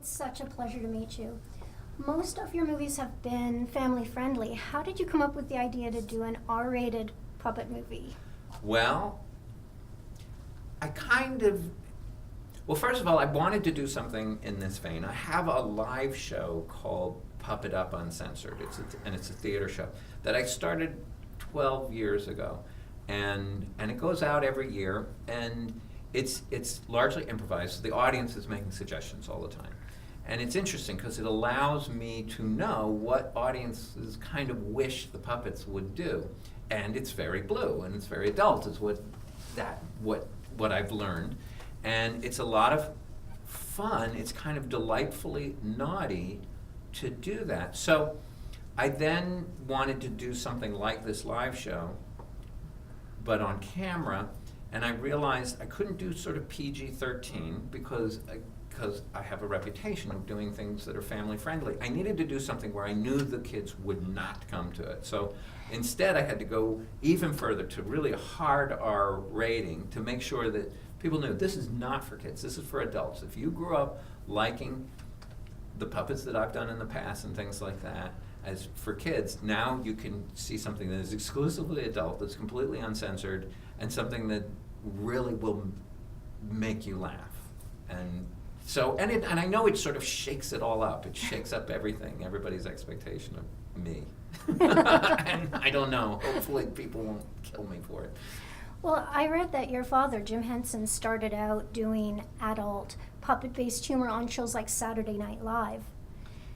It's such a pleasure to meet you. Most of your movies have been family friendly. How did you come up with the idea to do an R-rated puppet movie? Well, well, first of all, I wanted to do something in this vein. I have a live show called Puppet Up Uncensored. It's a theater show that I started 12 years ago. And it goes out every year, and it's largely improvised. The audience is making suggestions all the time. And it's interesting because it allows me to know what audiences kind of wish the puppets would do. And it's very blue and it's very adult is what I've learned. And it's a lot of fun. It's kind of delightfully naughty to do that. So I then wanted to do something like this live show, but on camera, and I realized I couldn't do sort of PG-13 because I have a reputation of doing things that are family friendly. I needed to do something where I knew the kids would not come to it. So instead I had to go even further to really a hard R rating to make sure that people knew this is not for kids, this is for adults. If you grew up liking the puppets that I've done in the past and things like that, as for kids, now you can see something that is exclusively adult, that's completely uncensored, and something that really will make you laugh. And I know it sort of shakes it all up. It shakes up everything, everybody's expectation of me. And I don't know, hopefully people won't kill me for it. Well, I read that your father, Jim Henson, started out doing adult puppet-based humor on shows like Saturday Night Live.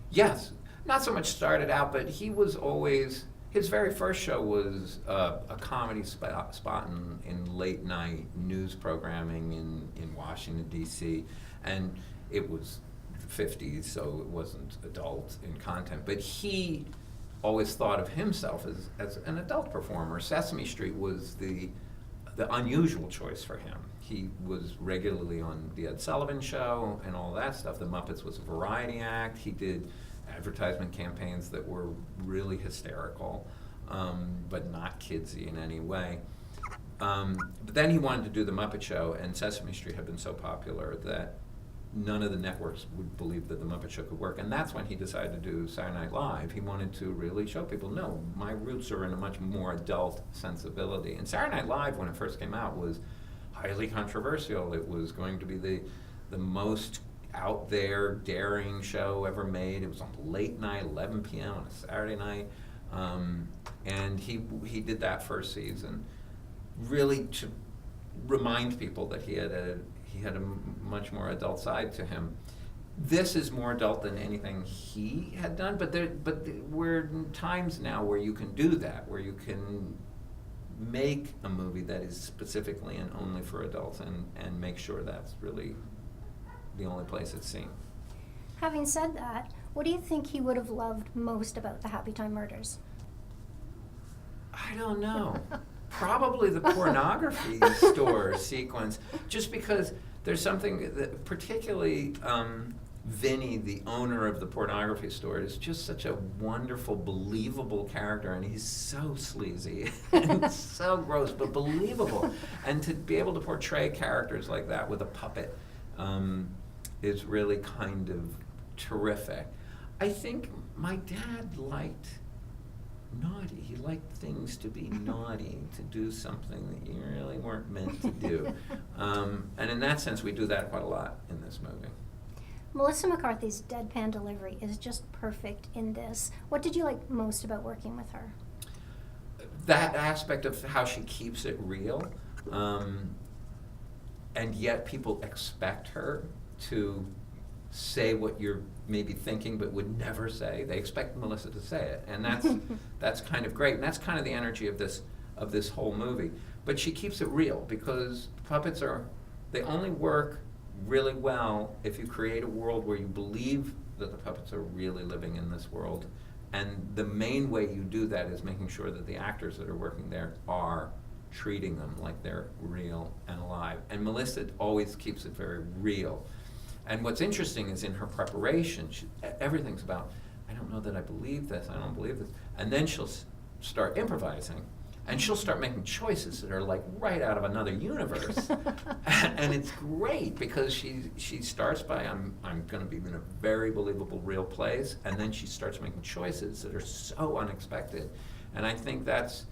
Yes. Not so much started out, but he was always, his very first show was a comedy spot in late night news programming in Washington, D.C. And it was the 50s, so it wasn't adult in content. But he always thought of himself as an adult performer. Sesame Street was the unusual choice for him. He was regularly on the Ed Sullivan Show and all that stuff. The Muppets was a variety act. He did advertisement campaigns that were really hysterical, but not kidsy in any way. But then he wanted to do the Muppet Show, and Sesame Street had been so popular that none of the networks would believe that the Muppet Show could work. And that's when he decided to do Saturday Night Live. He wanted to really show people, no, my roots are in a much more adult sensibility. And Saturday Night Live, when it first came out, was highly controversial. It was going to be the most out there, daring show ever made. It was on late night, 11 p.m. on a Saturday night. And he did that first season, really to remind people that he had a much more adult side to him. This is more adult than anything he had done, but we're in times now where you can do that, where you can make a movie that is specifically and only for adults and make sure that's really the only place it's seen. Having said that, what do you think he would have loved most about the Happytime Murders? I don't know. Probably the pornography store sequence, just because there's something that particularly Vinny, the owner of the pornography store, is just such a wonderful, believable character, and he's so sleazy and so gross, but believable. And to be able to portray characters like that with a puppet is really kind of terrific. I think my dad liked naughty. He liked things to be naughty, to do something that you really weren't meant to do. And in that sense, we do that quite a lot in this movie. Melissa McCarthy's deadpan delivery is just perfect in this. What did you like most about working with her? That aspect of how she keeps it real, and yet people expect her to say what you're maybe thinking but would never say. They expect Melissa to say it, and that's kind of great, and that's kind of the energy of this whole movie. But she keeps it real, because puppets they only work really well if you create a world where you believe that the puppets are really living in this world. And the main way you do that is making sure that the actors that are working there are treating them like they're real and alive. And Melissa always keeps it very real. And what's interesting is in her preparation, everything's about, I don't know that I believe this, I don't believe this. And then she'll start improvising. And she'll start making choices that are like right out of another universe. And it's great because she starts by, I'm going to be in a very believable real place, and then she starts making choices that are so unexpected. And I think that's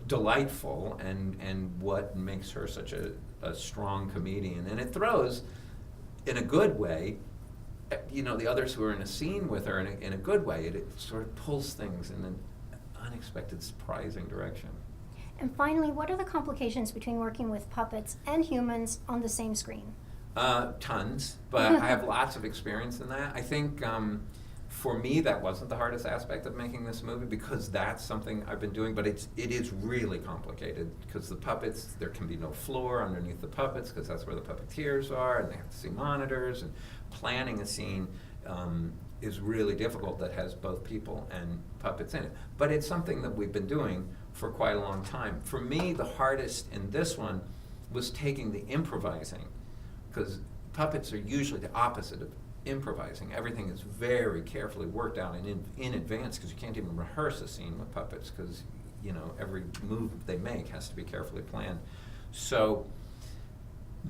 delightful and what makes her such a strong comedian. And it throws, in a good way, you know, the others who are in a scene with her in a good way. It sort of pulls things in an unexpected, surprising direction. And finally, what are the complications between working with puppets and humans on the same screen? Tons, but I have lots of experience in that. I think for me that wasn't the hardest aspect of making this movie, because that's something I've been doing, but it is really complicated because the puppets, there can be no floor underneath the puppets because that's where the puppeteers are, and they have to see monitors, and planning a scene is really difficult that has both people and puppets in it. But it's something that we've been doing for quite a long time. For me, the hardest in this one was taking the improvising, because puppets are usually the opposite of improvising. Everything is very carefully worked out in advance, because you can't even rehearse a scene with puppets, because you know every move they make has to be carefully planned. So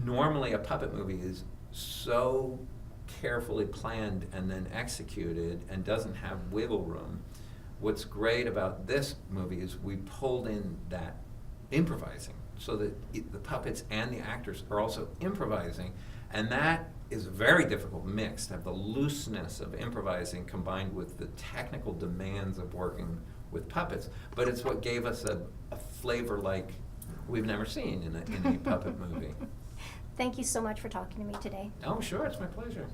normally a puppet movie is so carefully planned and then executed and doesn't have wiggle room. What's great about this movie is we pulled in that improvising, so that the puppets and the actors are also improvising, and that is a very difficult mix, to have the looseness of improvising combined with the technical demands of working with puppets. But it's what gave us a flavor like we've never seen in a puppet movie. Thank you so much for talking to me today. Oh, sure, it's my pleasure.